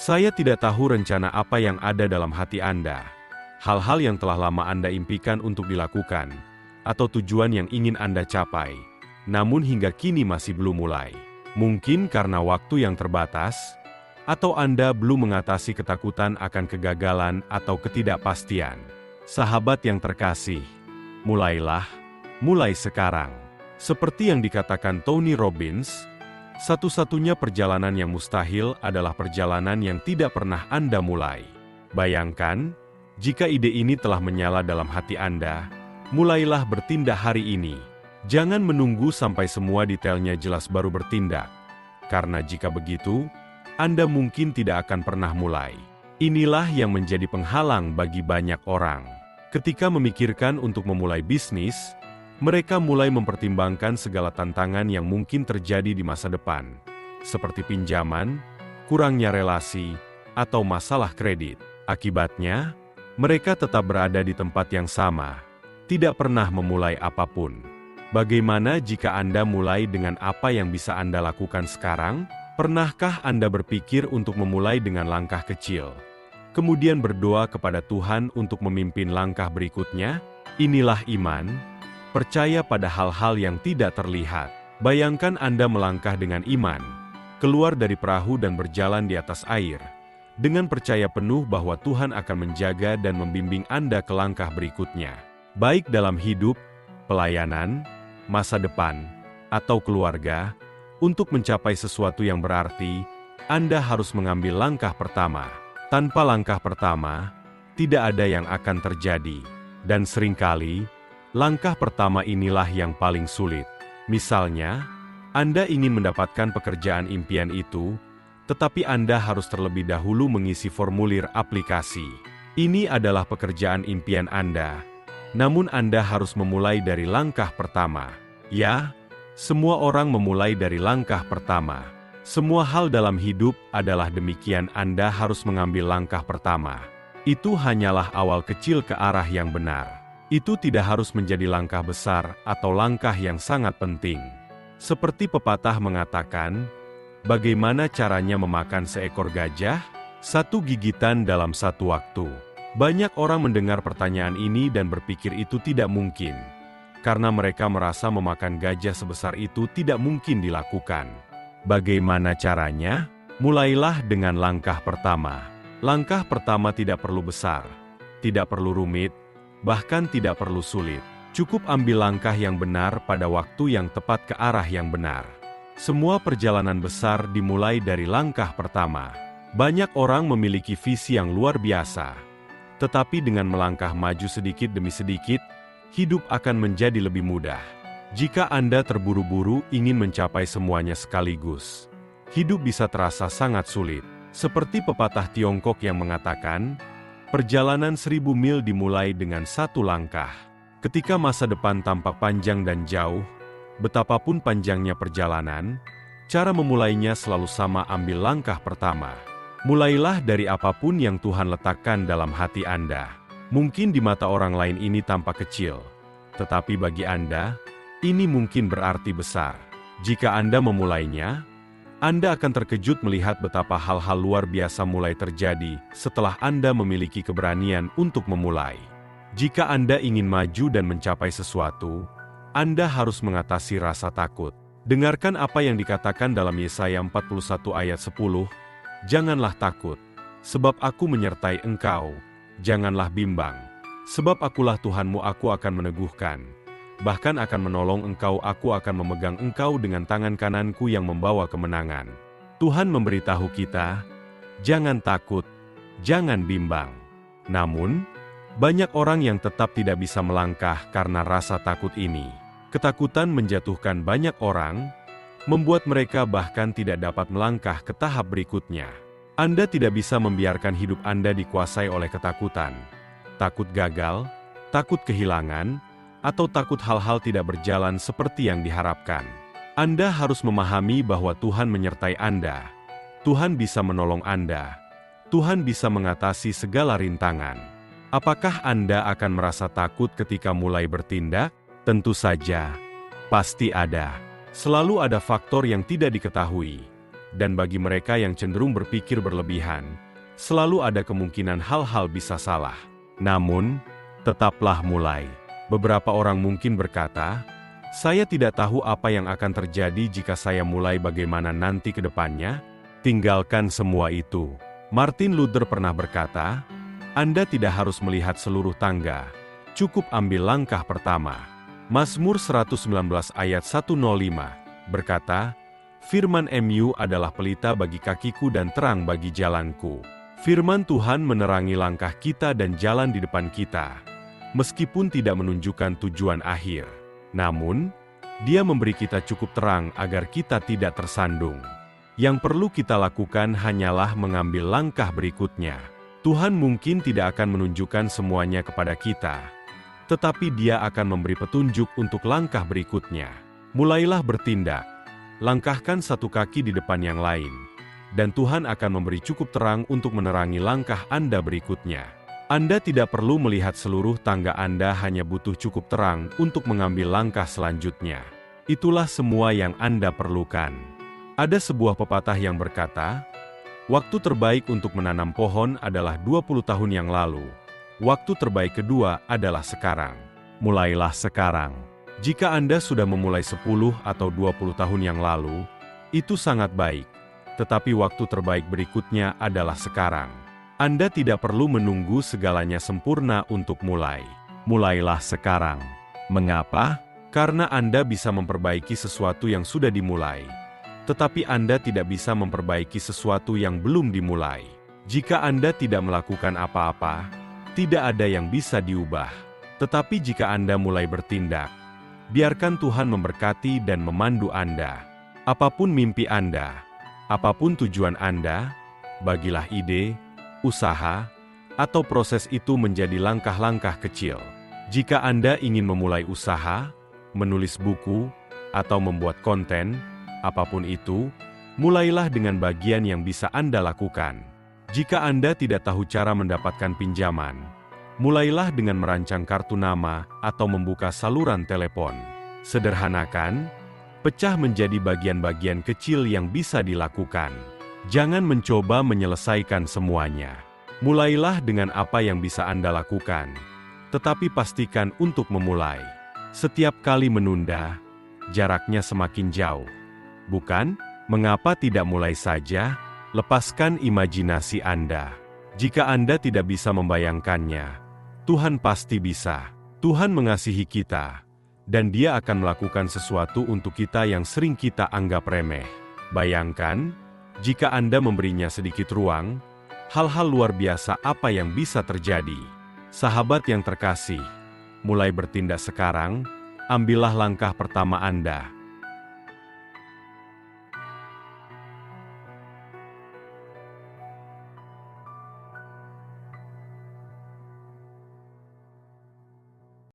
Saya tidak tahu rencana apa yang ada dalam hati Anda, hal-hal yang telah lama Anda impikan untuk dilakukan, atau tujuan yang ingin Anda capai, namun hingga kini masih belum mulai. Mungkin karena waktu yang terbatas, atau Anda belum mengatasi ketakutan akan kegagalan atau ketidakpastian. Sahabat yang terkasih, mulailah, mulai sekarang. Seperti yang dikatakan Tony Robbins, satu-satunya perjalanan yang mustahil adalah perjalanan yang tidak pernah Anda mulai. Bayangkan, jika ide ini telah menyala dalam hati Anda, mulailah bertindak hari ini. Jangan menunggu sampai semua detailnya jelas baru bertindak, karena jika begitu, Anda mungkin tidak akan pernah mulai. Inilah yang menjadi penghalang bagi banyak orang. Ketika memikirkan untuk memulai bisnis, mereka mulai mempertimbangkan segala tantangan yang mungkin terjadi di masa depan, seperti pinjaman, kurangnya relasi, atau masalah kredit. Akibatnya, mereka tetap berada di tempat yang sama, tidak pernah memulai apapun. Bagaimana jika Anda mulai dengan apa yang bisa Anda lakukan sekarang? Pernahkah Anda berpikir untuk memulai dengan langkah kecil, kemudian berdoa kepada Tuhan untuk memimpin langkah berikutnya? Inilah iman, percaya pada hal-hal yang tidak terlihat. Bayangkan Anda melangkah dengan iman, keluar dari perahu dan berjalan di atas air, dengan percaya penuh bahwa Tuhan akan menjaga dan membimbing Anda ke langkah berikutnya. Baik dalam hidup, pelayanan, masa depan, atau keluarga, untuk mencapai sesuatu yang berarti, Anda harus mengambil langkah pertama. Tanpa langkah pertama, tidak ada yang akan terjadi. Dan seringkali, langkah pertama inilah yang paling sulit. Misalnya, Anda ingin mendapatkan pekerjaan impian itu, tetapi Anda harus terlebih dahulu mengisi formulir aplikasi. Ini adalah pekerjaan impian Anda, namun Anda harus memulai dari langkah pertama. Ya, semua orang memulai dari langkah pertama. Semua hal dalam hidup adalah demikian. Anda harus mengambil langkah pertama. Itu hanyalah awal kecil ke arah yang benar. Itu tidak harus menjadi langkah besar atau langkah yang sangat penting. Seperti pepatah mengatakan, bagaimana caranya memakan seekor gajah? 1 gigitan dalam 1 waktu. Banyak orang mendengar pertanyaan ini dan berpikir itu tidak mungkin, karena mereka merasa memakan gajah sebesar itu tidak mungkin dilakukan. Bagaimana caranya? Mulailah dengan langkah pertama. Langkah pertama tidak perlu besar, tidak perlu rumit, bahkan tidak perlu sulit. Cukup ambil langkah yang benar pada waktu yang tepat ke arah yang benar. Semua perjalanan besar dimulai dari langkah pertama. Banyak orang memiliki visi yang luar biasa, tetapi dengan melangkah maju sedikit demi sedikit, hidup akan menjadi lebih mudah. Jika Anda terburu-buru ingin mencapai semuanya sekaligus, hidup bisa terasa sangat sulit. Seperti pepatah Tiongkok yang mengatakan, perjalanan 1000 mil dimulai dengan 1 langkah. Ketika masa depan tampak panjang dan jauh, betapapun panjangnya perjalanan, cara memulainya selalu sama: ambil langkah pertama. Mulailah dari apapun yang Tuhan letakkan dalam hati Anda. Mungkin di mata orang lain ini tampak kecil, tetapi bagi Anda, ini mungkin berarti besar. Jika Anda memulainya, Anda akan terkejut melihat betapa hal-hal luar biasa mulai terjadi setelah Anda memiliki keberanian untuk memulai. Jika Anda ingin maju dan mencapai sesuatu, Anda harus mengatasi rasa takut. Dengarkan apa yang dikatakan dalam Yesaya 41 ayat 10, janganlah takut, sebab aku menyertai engkau, janganlah bimbang, sebab akulah Tuhanmu, aku akan meneguhkan. Bahkan akan menolong engkau, aku akan memegang engkau dengan tangan kananku yang membawa kemenangan. Tuhan memberitahu kita, jangan takut, jangan bimbang. Namun, banyak orang yang tetap tidak bisa melangkah karena rasa takut ini. Ketakutan menjatuhkan banyak orang, membuat mereka bahkan tidak dapat melangkah ke tahap berikutnya. Anda tidak bisa membiarkan hidup Anda dikuasai oleh ketakutan. Takut gagal, takut kehilangan, atau takut hal-hal tidak berjalan seperti yang diharapkan. Anda harus memahami bahwa Tuhan menyertai Anda. Tuhan bisa menolong Anda. Tuhan bisa mengatasi segala rintangan. Apakah Anda akan merasa takut ketika mulai bertindak? Tentu saja, pasti ada. Selalu ada faktor yang tidak diketahui. Dan bagi mereka yang cenderung berpikir berlebihan, selalu ada kemungkinan hal-hal bisa salah. Namun, tetaplah mulai. Beberapa orang mungkin berkata, "Saya tidak tahu apa yang akan terjadi jika saya mulai, bagaimana nanti ke depannya." Tinggalkan semua itu. Martin Luther pernah berkata, "Anda tidak harus melihat seluruh tangga. Cukup ambil langkah pertama." Mazmur 119 ayat 105 berkata, "Firman MU adalah pelita bagi kakiku dan terang bagi jalanku." Firman Tuhan menerangi langkah kita dan jalan di depan kita, meskipun tidak menunjukkan tujuan akhir. Namun, Dia memberi kita cukup terang agar kita tidak tersandung. Yang perlu kita lakukan hanyalah mengambil langkah berikutnya. Tuhan mungkin tidak akan menunjukkan semuanya kepada kita, tetapi Dia akan memberi petunjuk untuk langkah berikutnya. Mulailah bertindak. Langkahkan satu kaki di depan yang lain, dan Tuhan akan memberi cukup terang untuk menerangi langkah Anda berikutnya. Anda tidak perlu melihat seluruh tangga, Anda hanya butuh cukup terang untuk mengambil langkah selanjutnya. Itulah semua yang Anda perlukan. Ada sebuah pepatah yang berkata, "Waktu terbaik untuk menanam pohon adalah 20 tahun yang lalu. Waktu terbaik kedua adalah sekarang." Mulailah sekarang. Jika Anda sudah memulai 10 atau 20 tahun yang lalu, itu sangat baik. Tetapi waktu terbaik berikutnya adalah sekarang. Anda tidak perlu menunggu segalanya sempurna untuk mulai. Mulailah sekarang. Mengapa? Karena Anda bisa memperbaiki sesuatu yang sudah dimulai. Tetapi Anda tidak bisa memperbaiki sesuatu yang belum dimulai. Jika Anda tidak melakukan apa-apa, tidak ada yang bisa diubah. Tetapi jika Anda mulai bertindak, biarkan Tuhan memberkati dan memandu Anda. Apapun mimpi Anda, apapun tujuan Anda, bagilah ide, usaha, atau proses itu menjadi langkah-langkah kecil. Jika Anda ingin memulai usaha, menulis buku, atau membuat konten, apapun itu, mulailah dengan bagian yang bisa Anda lakukan. Jika Anda tidak tahu cara mendapatkan pinjaman, mulailah dengan merancang kartu nama atau membuka saluran telepon. Sederhanakan, pecah menjadi bagian-bagian kecil yang bisa dilakukan. Jangan mencoba menyelesaikan semuanya. Mulailah dengan apa yang bisa Anda lakukan, tetapi pastikan untuk memulai. Setiap kali menunda, jaraknya semakin jauh. Bukan? Mengapa tidak mulai saja? Lepaskan imajinasi Anda. Jika Anda tidak bisa membayangkannya, Tuhan pasti bisa. Tuhan mengasihi kita, dan Dia akan melakukan sesuatu untuk kita yang sering kita anggap remeh. Bayangkan, jika Anda memberinya sedikit ruang, hal-hal luar biasa apa yang bisa terjadi. Sahabat yang terkasih, mulai bertindak sekarang, ambillah langkah pertama Anda.